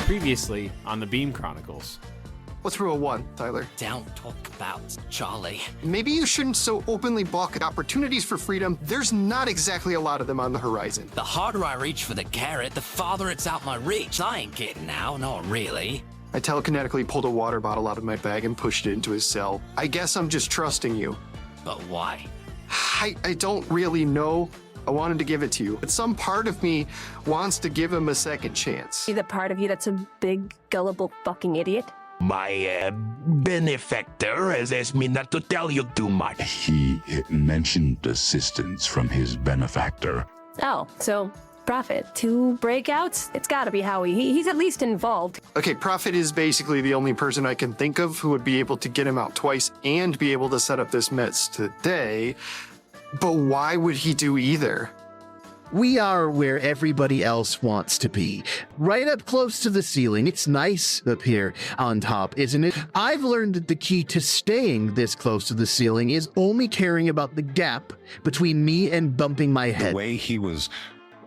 Previously on the Beam Chronicles. What's rule 1, Tyler? Don't talk about Charlie. Maybe you shouldn't so openly balk at opportunities for freedom. There's not exactly a lot of them on the horizon. The harder I reach for the carrot, the farther it's out my reach. I ain't getting out, not really. I telekinetically pulled a water bottle out of my bag and pushed it into his cell. I guess I'm just trusting you. But why? I don't really know. I wanted to give it to you, but some part of me wants to give him a second chance. The part of you that's a big, gullible fucking idiot? My benefactor has asked me not to tell you too much. He mentioned assistance from his benefactor. Oh, so Prophet. 2 breakouts? It's gotta be Howie. He's at least involved. Okay, Prophet is basically the only person I can think of who would be able to get him out twice and be able to set up this mess today. But why would he do either? We are where everybody else wants to be. Right up close to the ceiling. It's nice up here on top, isn't it? I've learned that the key to staying this close to the ceiling is only caring about the gap between me and bumping my head. The way he was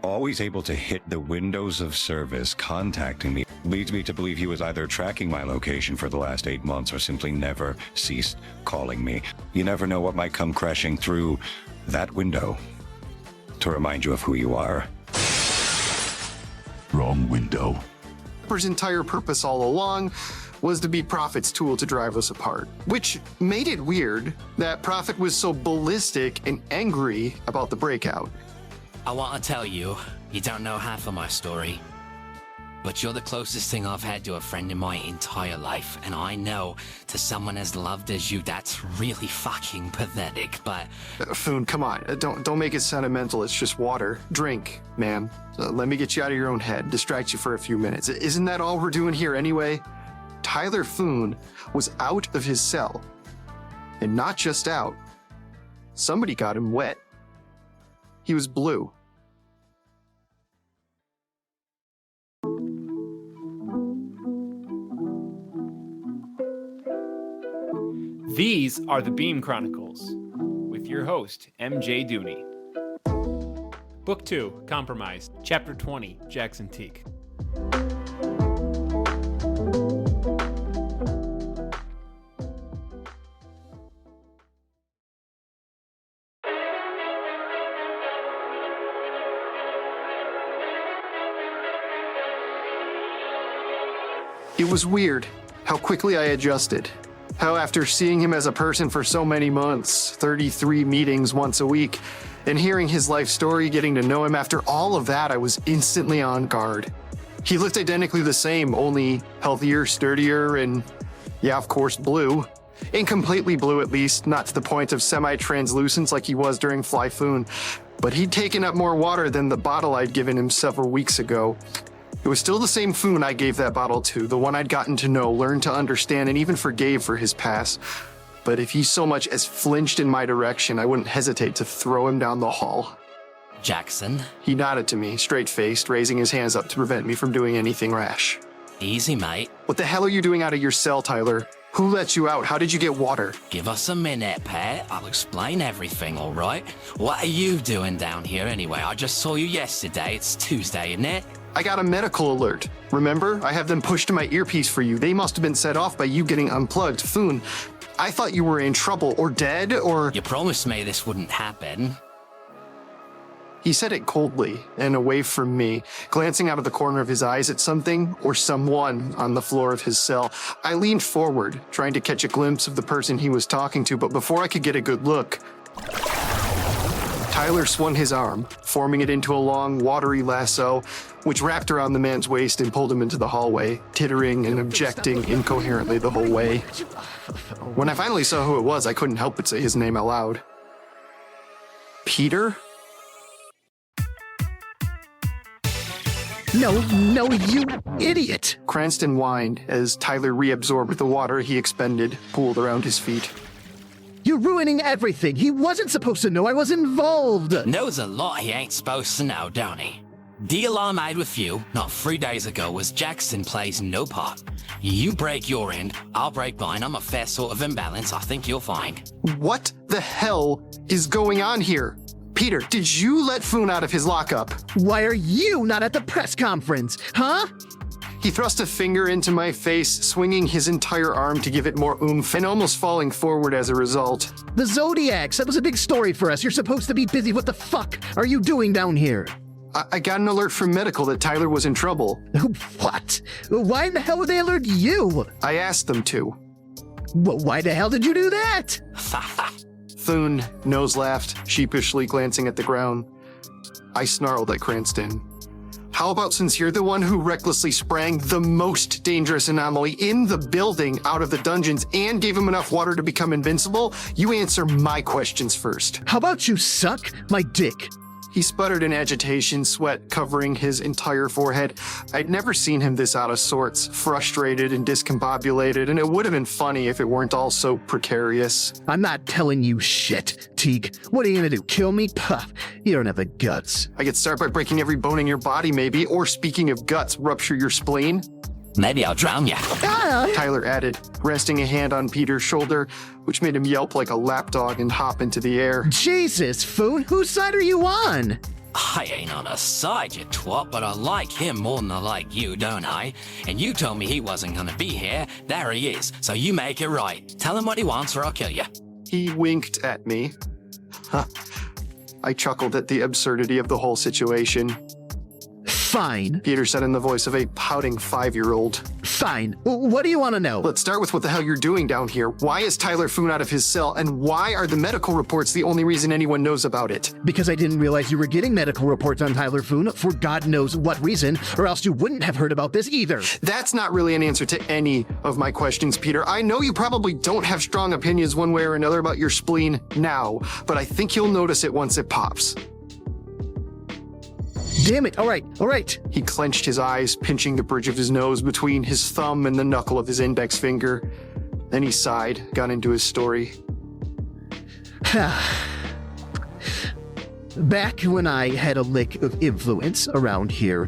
always able to hit the windows of service contacting me leads me to believe he was either tracking my location for the last 8 months or simply never ceased calling me. You never know what might come crashing through that window to remind you of who you are. Wrong window. His entire purpose all along was to be Prophet's tool to drive us apart, which made it weird that Prophet was so ballistic and angry about the breakout. I want to tell you, you don't know half of my story. But you're the closest thing I've had to a friend in my entire life, and I know to someone as loved as you, that's really fucking pathetic, but... Foone, come on. Don't make it sentimental. It's just water. Drink, man. Let me get you out of your own head, distract you for a few minutes. Isn't that all we're doing here anyway? Tyler Foone was out of his cell. And not just out. Somebody got him wet. He was blue. These are the Beam Chronicles, with your host, MJ Dooney. Book 2, Compromised, Chapter 20, Jaxon Teaque. It was weird how quickly I adjusted. How after seeing him as a person for so many months, 33 meetings once a week, and hearing his life story, getting to know him, after all of that, I was instantly on guard. He looked identically the same, only healthier, sturdier, and yeah, of course, blue. Incompletely blue at least, not to the point of semi-translucence like he was during Fly Foone, but he'd taken up more water than the bottle I'd given him several weeks ago. It was still the same Foone I gave that bottle to, the one I'd gotten to know, learned to understand, and even forgave for his past. But if he so much as flinched in my direction, I wouldn't hesitate to throw him down the hall. Jaxon? He nodded to me, straight-faced, raising his hands up to prevent me from doing anything rash. Easy, mate. What the hell are you doing out of your cell, Tyler? Who let you out? How did you get water? Give us a minute, Pat. I'll explain everything, all right? What are you doing down here anyway? I just saw you yesterday. It's Tuesday, isn't it? I got a medical alert. Remember? I have them pushed to my earpiece for you. They must have been set off by you getting unplugged. Foone, I thought you were in trouble or dead or... You promised me this wouldn't happen. He said it coldly and away from me, glancing out of the corner of his eyes at something or someone on the floor of his cell. I leaned forward, trying to catch a glimpse of the person he was talking to, but before I could get a good look, Tyler swung his arm, forming it into a long, watery lasso, which wrapped around the man's waist and pulled him into the hallway, tittering and objecting incoherently the whole way. When I finally saw who it was, I couldn't help but say his name out loud. Peter? No, you idiot! Cranston whined as Tyler reabsorbed the water he expended, pooled around his feet. You're ruining everything. He wasn't supposed to know I was involved. Knows a lot he ain't supposed to know, don't he? Deal I made with you, not 3 days ago, was Jaxon plays no part. You break your end, I'll break mine. I'm a fair sort of imbalance, I think you'll find. What the hell is going on here? Peter, did you let Foone out of his lockup? Why are you not at the press conference, huh? He thrust a finger into my face, swinging his entire arm to give it more oomph, and almost falling forward as a result. The Zodiacs, that was a big story for us. You're supposed to be busy. What the fuck are you doing down here? I got an alert from medical that Tyler was in trouble. What? Why in the hell would they alert you? I asked them to. Why the hell did you do that? Foone nose laughed, sheepishly glancing at the ground. I snarled at Cranston. How about since you're the one who recklessly sprang the most dangerous anomaly in the building out of the dungeons and gave him enough water to become invincible, you answer my questions first. How about you suck my dick? He sputtered in agitation, sweat covering his entire forehead. I'd never seen him this out of sorts, frustrated and discombobulated, and it would have been funny if it weren't all so precarious. I'm not telling you shit, Teaque. What are you gonna do, kill me? Puh, you don't have the guts. I could start by breaking every bone in your body, maybe, or speaking of guts, rupture your spleen. Maybe I'll drown you. Tyler added, resting a hand on Peter's shoulder, which made him yelp like a lapdog and hop into the air. Jesus, Foone, whose side are you on? I ain't on a side, you twat, but I like him more than I like you, don't I? And you told me he wasn't gonna be here. There he is, so you make it right. Tell him what he wants or I'll kill you. He winked at me. I chuckled at the absurdity of the whole situation. Fine. Peter said in the voice of a pouting 5-year-old. Fine. What do you want to know? Let's start with what the hell you're doing down here. Why is Tyler Foone out of his cell, and why are the medical reports the only reason anyone knows about it? Because I didn't realize you were getting medical reports on Tyler Foone for God knows what reason, or else you wouldn't have heard about this either. That's not really an answer to any of my questions, Peter. I know you probably don't have strong opinions one way or another about your spleen now, but I think you'll notice it once it pops. Damn it, all right. He clenched his eyes, pinching the bridge of his nose between his thumb and the knuckle of his index finger. Then he sighed, got into his story. Back when I had a lick of influence around here,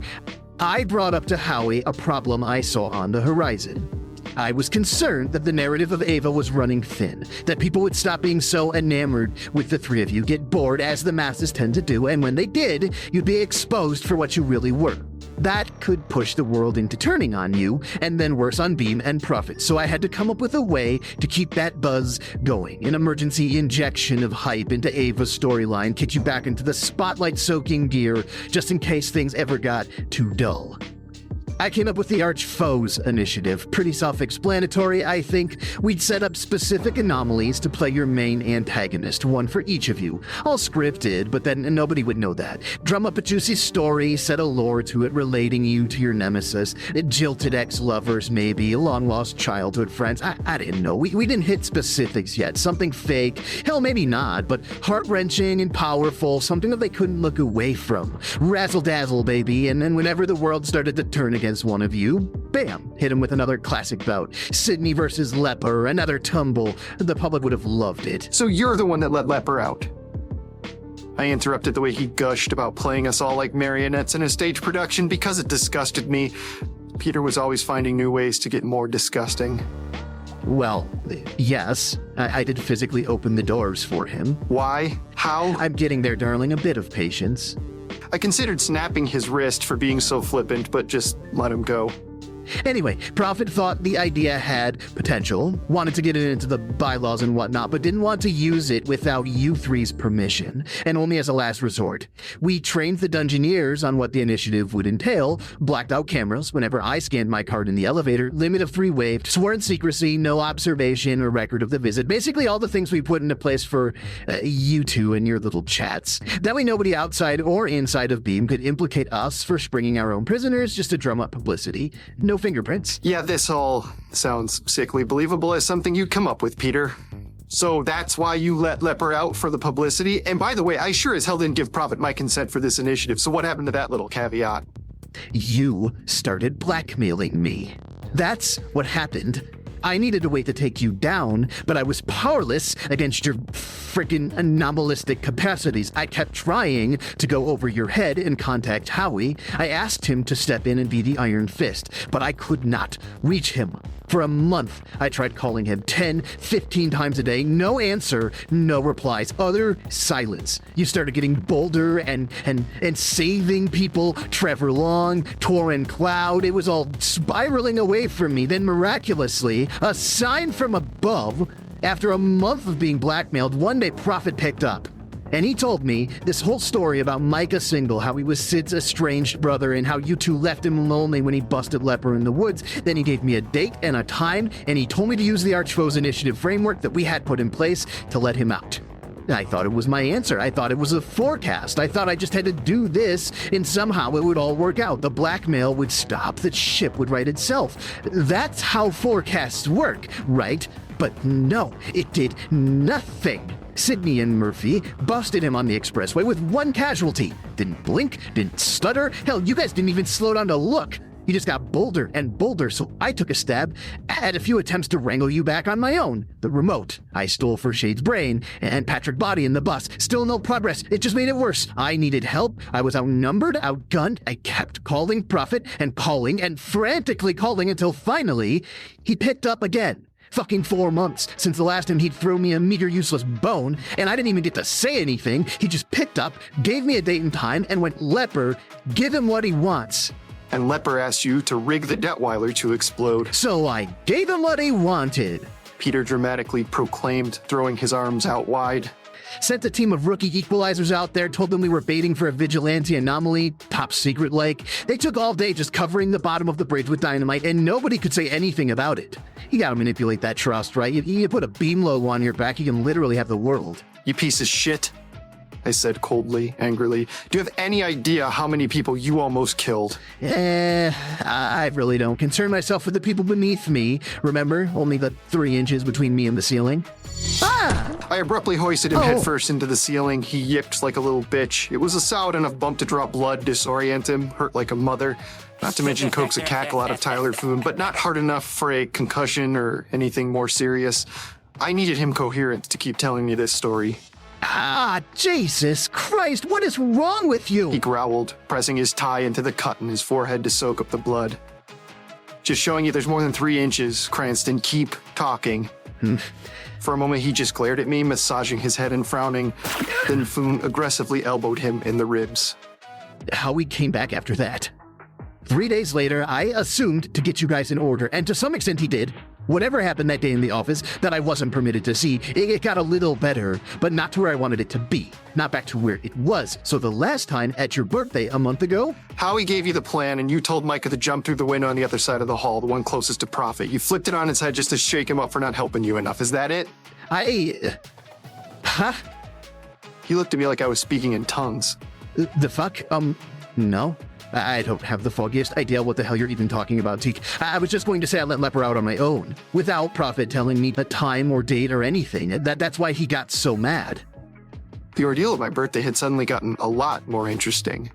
I brought up to Howie a problem I saw on the horizon. I was concerned that the narrative of Ava was running thin, that people would stop being so enamored with the three of you, get bored as the masses tend to do, and when they did, you'd be exposed for what you really were. That could push the world into turning on you, and then worse on Beam and Prophet, so I had to come up with a way to keep that buzz going. An emergency injection of hype into Ava's storyline, kick you back into the spotlight-soaking gear, just in case things ever got too dull. I came up with the Arch Foes initiative. Pretty self-explanatory, I think. We'd set up specific anomalies to play your main antagonist, one for each of you. All scripted, but then nobody would know that. Drum up a juicy story, set a lore to it relating you to your nemesis. Jilted ex-lovers, maybe. Long-lost childhood friends. I didn't know. We didn't hit specifics yet. Something fake. Hell, maybe not, but heart-wrenching and powerful. Something that they couldn't look away from. Razzle-dazzle, baby. And then whenever the world started to turn against one of you, bam, hit him with another classic bout. Sydney versus Leper, another tumble. The public would have loved it. So you're the one that let Leper out. I interrupted the way he gushed about playing us all like marionettes in a stage production because it disgusted me. Peter was always finding new ways to get more disgusting. Well, yes, I did physically open the doors for him. Why? How? I'm getting there, darling. A bit of patience. I considered snapping his wrist for being so flippant, but just let him go. Anyway, Prophet thought the idea had potential, wanted to get it into the bylaws and whatnot, but didn't want to use it without you three's permission, and only as a last resort. We trained the Dungeoneers on what the initiative would entail, blacked out cameras whenever I scanned my card in the elevator, limit of 3 waived, sworn secrecy, no observation or record of the visit, basically all the things we put into place for you two and your little chats. That way nobody outside or inside of Beam could implicate us for springing our own prisoners just to drum up publicity. No fingerprints. Yeah, this all sounds sickly believable as something you'd come up with, Peter. So that's why you let Leper out for the publicity? And by the way, I sure as hell didn't give Prophet my consent for this initiative, so what happened to that little caveat? You started blackmailing me. That's what happened. I needed a way to take you down, but I was powerless against your frickin' anomalistic capacities. I kept trying to go over your head and contact Howie. I asked him to step in and be the Iron Fist, but I could not reach him. For a month, I tried calling him 10, 15 times a day. No answer, no replies. Utter silence. You started getting bolder and saving people. Trevor Long, Torrin Cloud. It was all spiraling away from me. Then miraculously, a sign from above. After a month of being blackmailed, one day Prophet picked up. And he told me this whole story about Micah Single, how he was Sid's estranged brother, and how you two left him lonely when he busted Leper in the woods. Then he gave me a date and a time, and he told me to use the Archfoes Initiative framework that we had put in place to let him out. I thought it was my answer. I thought it was a forecast. I thought I just had to do this, and somehow it would all work out. The blackmail would stop. The ship would right itself. That's how forecasts work, right? But no, it did nothing. Sydney and Murphy busted him on the expressway with one casualty. Didn't blink, didn't stutter. Hell, you guys didn't even slow down to look. You just got bolder and bolder, so I took a stab at a few attempts to wrangle you back on my own. The remote I stole for Shade's brain, and Patrick Body in the bus. Still no progress. It just made it worse. I needed help. I was outnumbered, outgunned. I kept calling Prophet and frantically calling until finally he picked up again. Fucking 4 months since the last time he'd throw me a meager useless bone, and I didn't even get to say anything. He just picked up, gave me a date and time, and went, Leper, give him what he wants. And Leper asked you to rig the Detweiler to explode. So I gave him what he wanted. Peter dramatically proclaimed, throwing his arms out wide. Sent a team of rookie equalizers out there, told them we were baiting for a vigilante anomaly, top secret like. They took all day just covering the bottom of the bridge with dynamite, and nobody could say anything about it. You gotta manipulate that trust, right? You put a beam logo on your back, you can literally have the world. You piece of shit, I said angrily. Do you have any idea how many people you almost killed? I really don't concern myself with the people beneath me. Remember, only the 3 inches between me and the ceiling? Ah! I abruptly hoisted him headfirst into the ceiling. He yipped like a little bitch. It was a solid enough bump to draw blood, disorient him, hurt like a mother. Not to mention coax a cackle out of Tyler Foone, but not hard enough for a concussion or anything more serious. I needed him coherent to keep telling me this story. Ah, Jesus Christ, what is wrong with you? He growled, pressing his tie into the cut in his forehead to soak up the blood. Just showing you there's more than 3 inches, Cranston. Keep talking. For a moment, he just glared at me, massaging his head and frowning. Then Foone aggressively elbowed him in the ribs. How we came back after that. 3 days later, I assumed to get you guys in order, and to some extent he did. Whatever happened that day in the office that I wasn't permitted to see, it got a little better, but not to where I wanted it to be. Not back to where it was. So the last time, at your birthday a month ago... Howie gave you the plan, and you told Micah to jump through the window on the other side of the hall, the one closest to Prophet. You flipped it on its head just to shake him up for not helping you enough. Is that it? Huh? He looked at me like I was speaking in tongues. The fuck? No. I don't have the foggiest idea what the hell you're even talking about, Teaque. I was just going to say I let Leper out on my own, without Prophet telling me a time or date or anything. That's why he got so mad. The ordeal of my birthday had suddenly gotten a lot more interesting.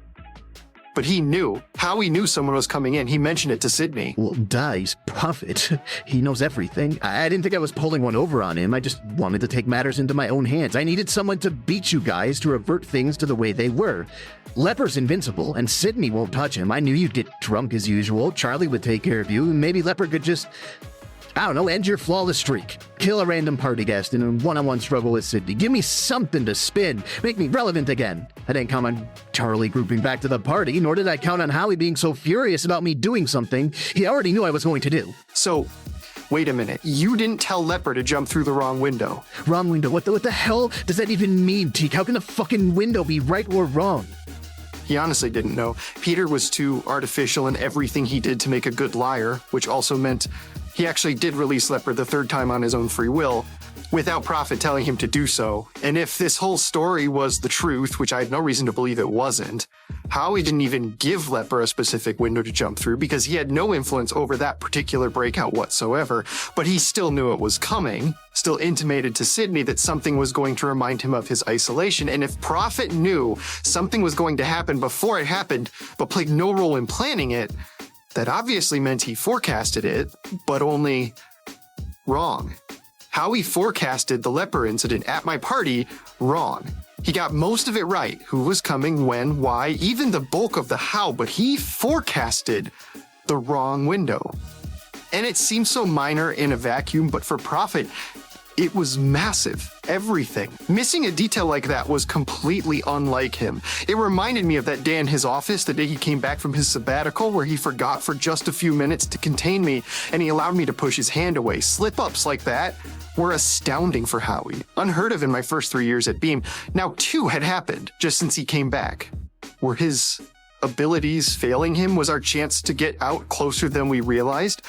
But he knew. Howie knew someone was coming in. He mentioned it to Sydney. Well, he's Prophet. He knows everything. I didn't think I was pulling one over on him. I just wanted to take matters into my own hands. I needed someone to beat you guys, to revert things to the way they were. Leper's invincible, and Sydney won't touch him. I knew you'd get drunk as usual. Charlie would take care of you, and maybe Leper could just... I don't know, end your flawless streak. Kill a random party guest in a one-on-one struggle with Sydney. Give me something to spin. Make me relevant again. I didn't count on Charlie grouping back to the party, nor did I count on Howie being so furious about me doing something he already knew I was going to do. So, wait a minute. You didn't tell Leper to jump through the wrong window. Wrong window? What the hell does that even mean, Teaque? How can the fucking window be right or wrong? He honestly didn't know. Peter was too artificial in everything he did to make a good liar, which also meant he actually did release Leper the 3rd time on his own free will, without Prophet telling him to do so. And if this whole story was the truth, which I had no reason to believe it wasn't, Howie didn't even give Leper a specific window to jump through because he had no influence over that particular breakout whatsoever, but he still knew it was coming, still intimated to Sydney that something was going to remind him of his isolation. And if Prophet knew something was going to happen before it happened, but played no role in planning it, that obviously meant he forecasted it, but only wrong. Howie forecasted the Leper incident at my party wrong. He got most of it right, who was coming, when, why, even the bulk of the how, but he forecasted the wrong window. And it seemed so minor in a vacuum, but for Prophet, it was massive. Everything. Missing a detail like that was completely unlike him. It reminded me of that day in his office, the day he came back from his sabbatical, where he forgot for just a few minutes to contain me, and he allowed me to push his hand away. Slip-ups like that were astounding for Howie. Unheard of in my first 3 years at Beam. Now 2 had happened just since he came back. Were his abilities failing him? Was our chance to get out closer than we realized?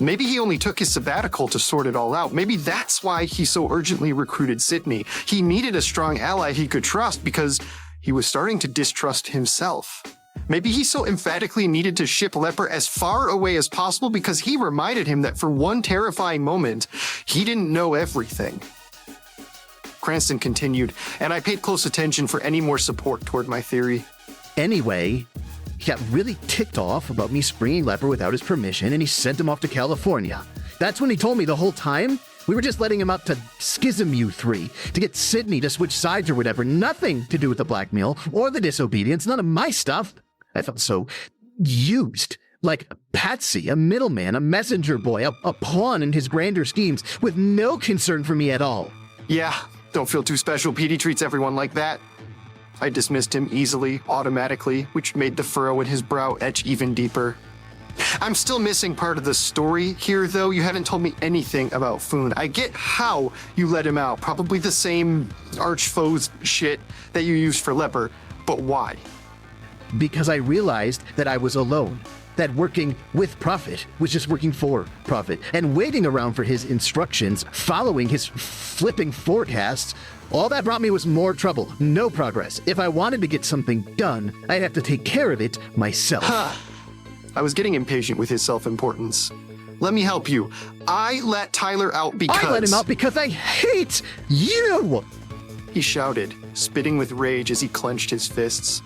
Maybe he only took his sabbatical to sort it all out. Maybe that's why he so urgently recruited Sydney. He needed a strong ally he could trust because he was starting to distrust himself. Maybe he so emphatically needed to ship Leper as far away as possible because he reminded him that for one terrifying moment, he didn't know everything. Cranston continued, and I paid close attention for any more support toward my theory. Anyway, he got really ticked off about me springing Leper without his permission, and he sent him off to California. That's when he told me the whole time we were just letting him out to schism you three, to get Sydney to switch sides or whatever. Nothing to do with the blackmail or the disobedience, none of my stuff. I felt so used. Like Patsy, a middleman, a messenger boy, a pawn in his grander schemes, with no concern for me at all. Yeah, don't feel too special. Petey treats everyone like that. I dismissed him easily, automatically, which made the furrow in his brow etch even deeper. I'm still missing part of the story here, though. You haven't told me anything about Foone. I get how you let him out, probably the same arch-foes shit that you used for Leper, but why? Because I realized that I was alone. That working with Prophet was just working for Prophet, and waiting around for his instructions, following his flipping forecasts, all that brought me was more trouble, no progress. If I wanted to get something done, I'd have to take care of it myself. I was getting impatient with his self-importance. Let me help you. I let Tyler out because... I let him out because I hate you! He shouted, spitting with rage as he clenched his fists.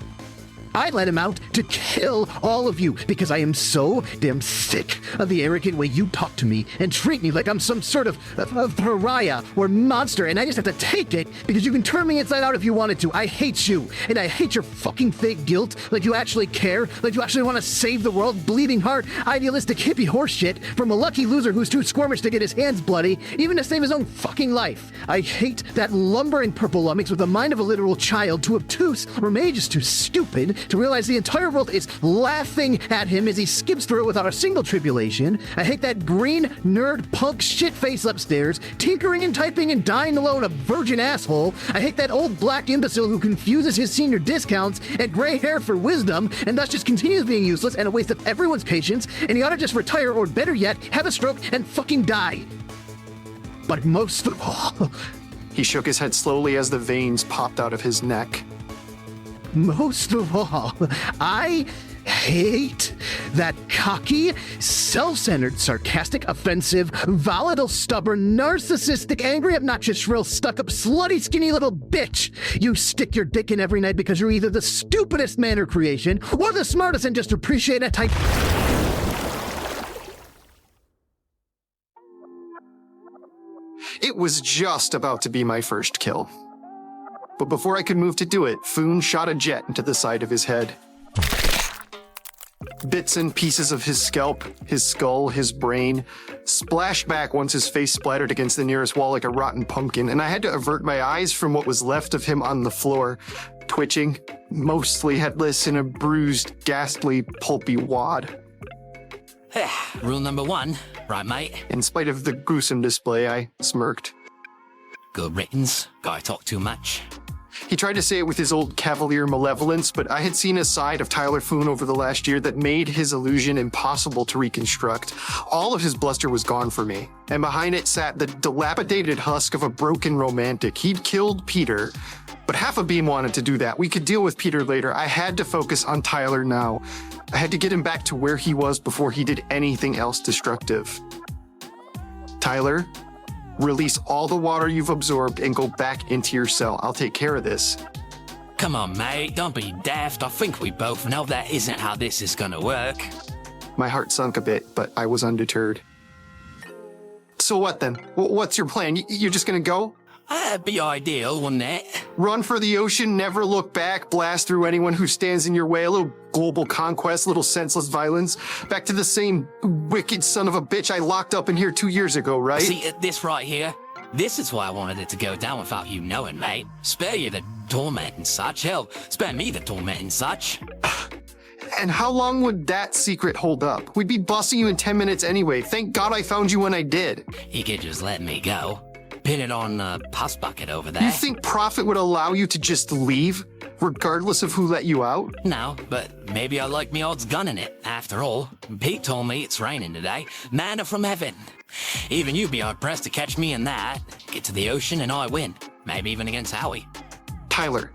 I let him out to kill all of you because I am so damn sick of the arrogant way you talk to me and treat me like I'm some sort of pariah or monster, and I just have to take it because you can turn me inside out if you wanted to. I hate you, and I hate your fucking fake guilt, like you actually care, like you actually want to save the world, bleeding heart, idealistic hippie horseshit from a lucky loser who's too squirmish to get his hands bloody, even to save his own fucking life. I hate that lumbering purple lummox with the mind of a literal child, too obtuse or maybe just too stupid to realize the entire world is laughing at him as he skips through it without a single tribulation. I hate that green nerd punk shitface upstairs, tinkering and typing and dying alone, a virgin asshole. I hate that old black imbecile who confuses his senior discounts and gray hair for wisdom, and thus just continues being useless and a waste of everyone's patience, and he ought to just retire, or better yet, have a stroke and fucking die. But most of all... He shook his head slowly as the veins popped out of his neck. Most of all, I hate that cocky, self-centered, sarcastic, offensive, volatile, stubborn, narcissistic, angry, obnoxious, shrill, stuck-up, slutty, skinny little bitch you stick your dick in every night because you're either the stupidest man or creation or the smartest and just appreciate a type. It was just about to be my first kill. But before I could move to do it, Foone shot a jet into the side of his head. Bits and pieces of his scalp, his skull, his brain splashed back once his face splattered against the nearest wall like a rotten pumpkin, and I had to avert my eyes from what was left of him on the floor, twitching, mostly headless in a bruised, ghastly, pulpy wad. Rule number 1, right, mate? In spite of the gruesome display, I smirked. Good riddance. Guy talk too much. He tried to say it with his old cavalier malevolence, but I had seen a side of Tyler Foone over the last year that made his illusion impossible to reconstruct. All of his bluster was gone for me, and behind it sat the dilapidated husk of a broken romantic. He'd killed Peter, but half a beam wanted to do that. We could deal with Peter later. I had to focus on Tyler now. I had to get him back to where he was before he did anything else destructive. Tyler, release all the water you've absorbed and go back into your cell. I'll take care of this. Come on, mate. Don't be daft. I think we both know that isn't how this is gonna work. My heart sunk a bit, but I was undeterred. So what then? What's your plan? You're just gonna go? That'd be ideal, wouldn't it? Run for the ocean, never look back, blast through anyone who stands in your way, a little global conquest, little senseless violence. Back to the same wicked son of a bitch I locked up in here 2 years ago, right? See, this right here? This is why I wanted it to go down without you knowing, mate. Spare you the torment and such. Hell, spare me the torment and such. And how long would that secret hold up? We'd be busting you in 10 minutes anyway. Thank God I found you when I did. He could just let me go. Pin it on Puss Bucket over there. You think Prophet would allow you to just leave, regardless of who let you out? No, but maybe I like me odds gunning it. After all, Pete told me it's raining today. Manna from heaven. Even you'd be hard-pressed to catch me in that. Get to the ocean and I win. Maybe even against Howie. Tyler,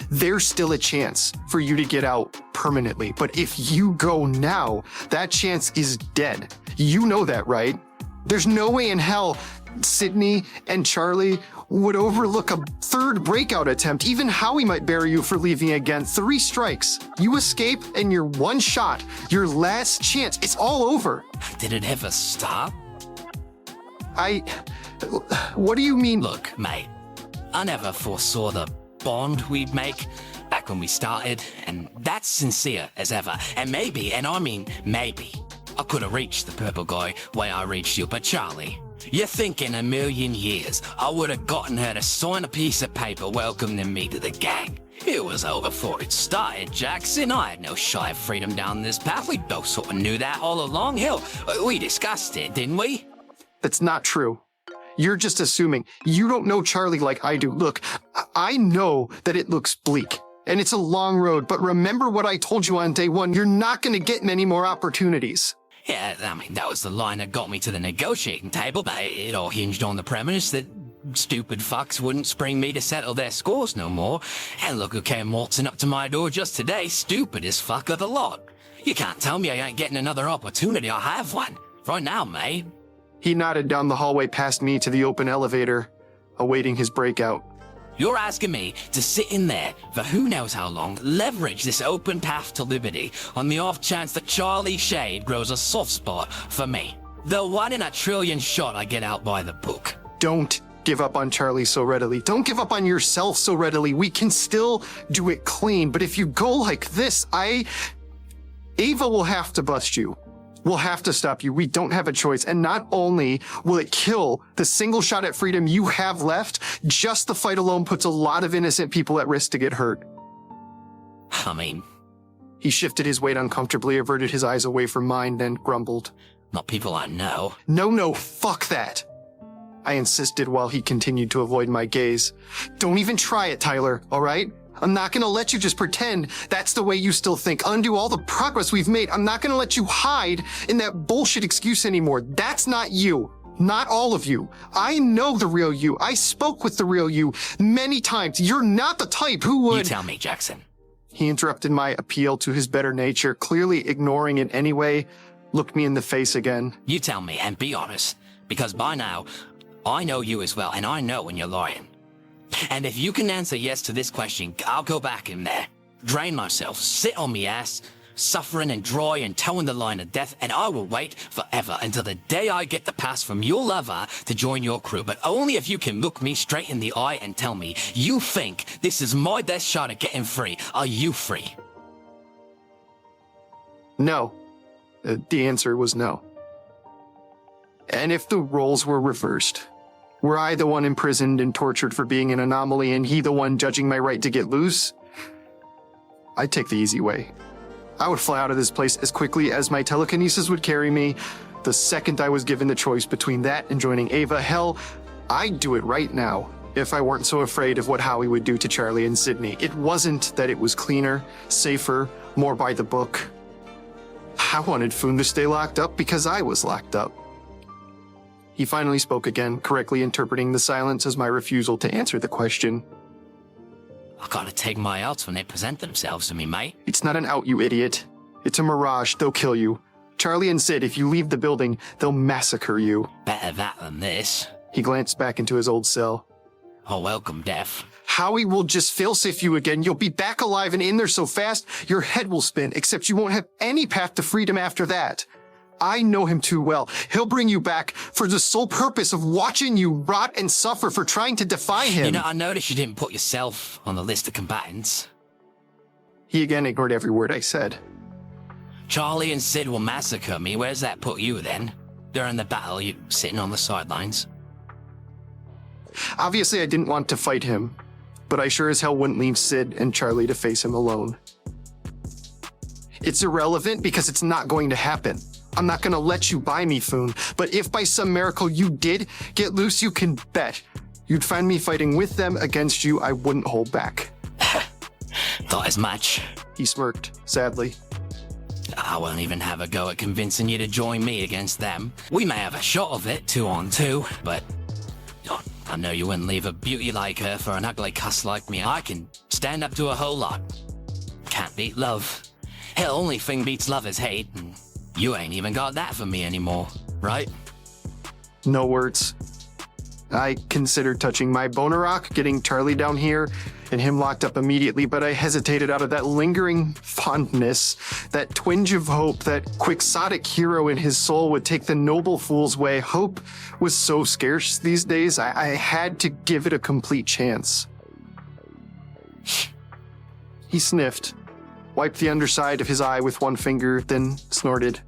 there's still a chance for you to get out permanently. But if you go now, that chance is dead. You know that, right? There's no way in hell Sydney and Charlie would overlook a third breakout attempt. Even Howie might bury you for leaving again. 3 strikes. You escape and you're one shot. Your last chance. It's all over. Did it ever stop? What do you mean? Look, mate, I never foresaw the bond we'd make back when we started, and that's sincere as ever. And maybe, and I mean maybe, I could have reached the purple guy way I reached you, but Charlie, you think in a million years I would have gotten her to sign a piece of paper welcoming me to the gang? It was over before it started, Jaxon. I had no shy of freedom down this path. We both sort of knew that all along. Hell, we discussed it, didn't we? That's not true. You're just assuming. You don't know Charlie like I do. Look, I know that it looks bleak, and it's a long road, but remember what I told you on day one. You're not going to get many more opportunities. Yeah, I mean, that was the line that got me to the negotiating table, but it all hinged on the premise that stupid fucks wouldn't spring me to settle their scores no more. And look who came waltzing up to my door just today, stupidest fuck of the lot. You can't tell me I ain't getting another opportunity. I have one. Right now, mate. He nodded down the hallway past me to the open elevator, awaiting his breakout. You're asking me to sit in there for who knows how long, leverage this open path to liberty on the off chance that Charlie Shade grows a soft spot for me. The 1 in a trillion shot I get out by the book. Don't give up on Charlie so readily. Don't give up on yourself so readily. We can still do it clean, but if you go like this, Ava will have to bust you. We'll have to stop you. We don't have a choice. And not only will it kill the single shot at freedom you have left, just the fight alone puts a lot of innocent people at risk to get hurt. I mean... He shifted his weight uncomfortably, averted his eyes away from mine, then grumbled. Not people I know. No, fuck that. I insisted while he continued to avoid my gaze. Don't even try it, Tyler, all right? I'm not gonna let you just pretend that's the way you still think. Undo all the progress we've made. I'm not gonna let you hide in that bullshit excuse anymore. That's not you. Not all of you. I know the real you. I spoke with the real you many times. You're not the type who would— You tell me, Jaxon. He interrupted my appeal to his better nature, clearly ignoring it anyway, looked me in the face again. You tell me, and be honest. Because by now, I know you as well, and I know when you're lying. And if you can answer yes to this question, I'll go back in there, drain myself, sit on me ass, suffering and dry and towing the line of death, and I will wait forever until the day I get the pass from your lover to join your crew. But only if you can look me straight in the eye and tell me you think this is my best shot at getting free. Are you free? No. The answer was no. And if the roles were reversed, were I the one imprisoned and tortured for being an anomaly and he the one judging my right to get loose? I'd take the easy way. I would fly out of this place as quickly as my telekinesis would carry me. The second I was given the choice between that and joining Ava, hell, I'd do it right now if I weren't so afraid of what Howie would do to Charlie and Sydney. It wasn't that it was cleaner, safer, more by the book. I wanted Foone to stay locked up because I was locked up. He finally spoke again, correctly interpreting the silence as my refusal to answer the question. I gotta take my outs when they present themselves to me, mate. It's not an out, you idiot. It's a mirage. They'll kill you. Charlie and Sid, if you leave the building, they'll massacre you. Better that than this. He glanced back into his old cell. Oh, welcome, death. Howie will just failsafe you again. You'll be back alive and in there so fast, your head will spin, except you won't have any path to freedom after that. I know him too well. He'll bring you back for the sole purpose of watching you rot and suffer for trying to defy him. You know, I noticed you didn't put yourself on the list of combatants. He again ignored every word I said. Charlie and Sid will massacre me. Where's that put you then? During the battle, you sitting on the sidelines? Obviously, I didn't want to fight him, but I sure as hell wouldn't leave Sid and Charlie to face him alone. It's irrelevant because it's not going to happen. I'm not going to let you buy me, Foone, but if by some miracle you did get loose, you can bet you'd find me fighting with them against you. I wouldn't hold back. Thought as much. He smirked, sadly. I won't even have a go at convincing you to join me against them. We may have a shot of it, 2 on 2, but I know you wouldn't leave a beauty like her for an ugly cuss like me. I can stand up to a whole lot. Can't beat love. Hell, only thing beats love is hate, and you ain't even got that for me anymore, right? No words. I considered touching my boner rock, getting Charlie down here, and him locked up immediately, but I hesitated out of that lingering fondness, that twinge of hope, that quixotic hero in his soul would take the noble fool's way. Hope was so scarce these days, I had to give it a complete chance. He sniffed, wiped the underside of his eye with one finger, then snorted.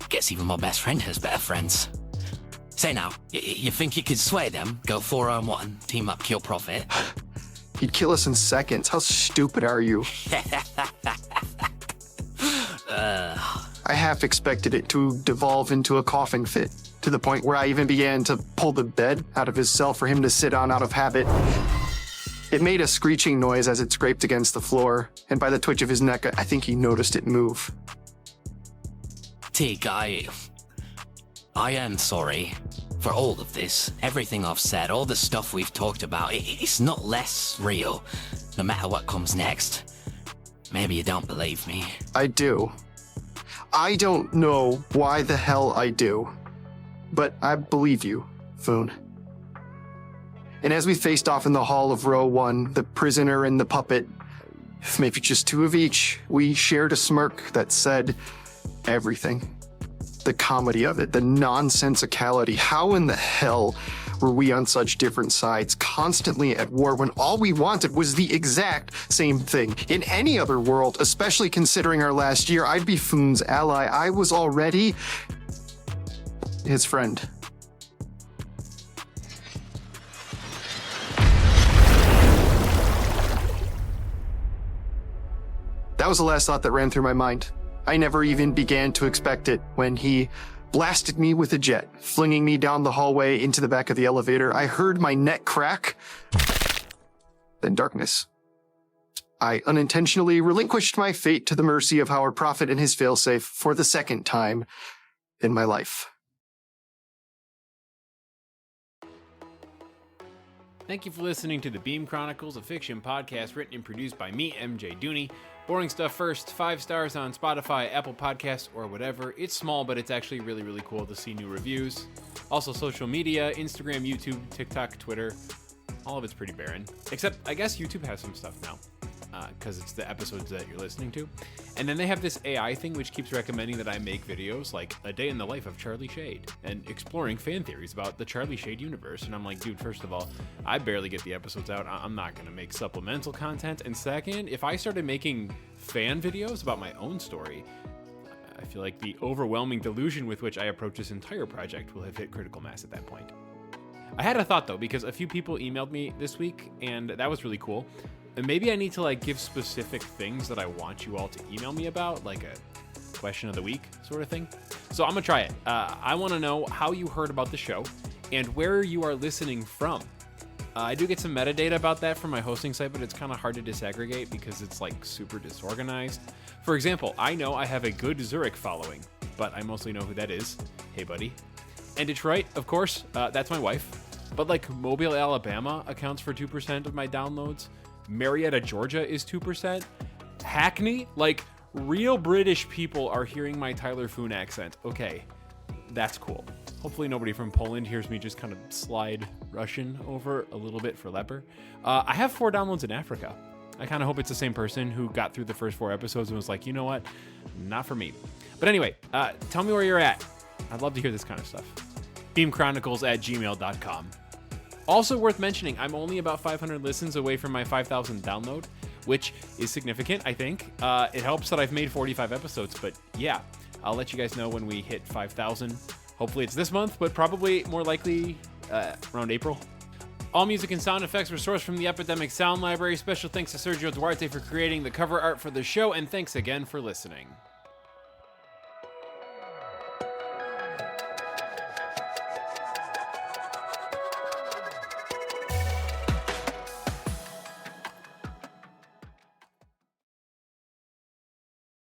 Guess even my best friend has better friends. Say now, you think you could sway them? Go 4-on-1, team up, kill Prophet? He'd kill us in seconds. How stupid are you? I half expected it to devolve into a coughing fit, to the point where I even began to pull the bed out of his cell for him to sit on out of habit. It made a screeching noise as it scraped against the floor, and by the twitch of his neck, I think he noticed it move. Teaque, I am sorry for all of this. Everything I've said, all the stuff we've talked about, it's not less real, no matter what comes next. Maybe you don't believe me. I do. I don't know why the hell I do, but I believe you, Foone. And as we faced off in the hall of row 1, the prisoner and the puppet, maybe just 2 of each, we shared a smirk that said everything. The comedy of it, the nonsensicality. How in the hell were we on such different sides, constantly at war, when all we wanted was the exact same thing? In any other world, especially considering our last year, I'd be Foone's ally. I was already his friend. That was the last thought that ran through my mind. I never even began to expect it when he blasted me with a jet, flinging me down the hallway into the back of the elevator. I heard my neck crack, then darkness. I unintentionally relinquished my fate to the mercy of Howard Prophet and his failsafe for the second time in my life. Thank you for listening to the Beam Chronicles, a fiction podcast written and produced by me, MJ Dooney. Boring stuff first, 5 stars on Spotify, Apple Podcasts, or whatever. It's small, but it's actually really, really cool to see new reviews. Also social media, Instagram, YouTube, TikTok, Twitter. All of it's pretty barren. Except, I guess YouTube has some stuff now, because it's the episodes that you're listening to. And then they have this AI thing which keeps recommending that I make videos like A Day in the Life of Charlie Shade and exploring fan theories about the Charlie Shade universe. And I'm like, dude, first of all, I barely get the episodes out. I'm not going to make supplemental content. And second, if I started making fan videos about my own story, I feel like the overwhelming delusion with which I approach this entire project will have hit critical mass at that point. I had a thought though, because a few people emailed me this week and that was really cool. And maybe I need to give specific things that I want you all to email me about, like a question of the week sort of thing. So I'm gonna try it. I want to know how you heard about the show and where you are listening from. I do get some metadata about that from my hosting site, but it's kind of hard to disaggregate because it's super disorganized. For example, I know I have a good Zurich following, but I mostly know who that is. Hey, buddy. And Detroit, of course, that's my wife. But Mobile, Alabama accounts for 2% of my downloads. Marietta, Georgia is 2%. Hackney, real British people are hearing my Tyler Foone accent. Okay, that's cool. Hopefully nobody from Poland hears me just kind of slide Russian over a little bit for Leper. I have 4 downloads in Africa. I kind of hope it's the same person who got through the first 4 episodes and was like, you know what? Not for me. But anyway, tell me where you're at. I'd love to hear this kind of stuff. beamchronicles@gmail.com. Also worth mentioning, I'm only about 500 listens away from my 5,000 download, which is significant, I think. It helps that I've made 45 episodes, but yeah, I'll let you guys know when we hit 5,000. Hopefully it's this month, but probably more likely around April. All music and sound effects were sourced from the Epidemic Sound Library. Special thanks to Sergio Duarte for creating the cover art for the show, and thanks again for listening.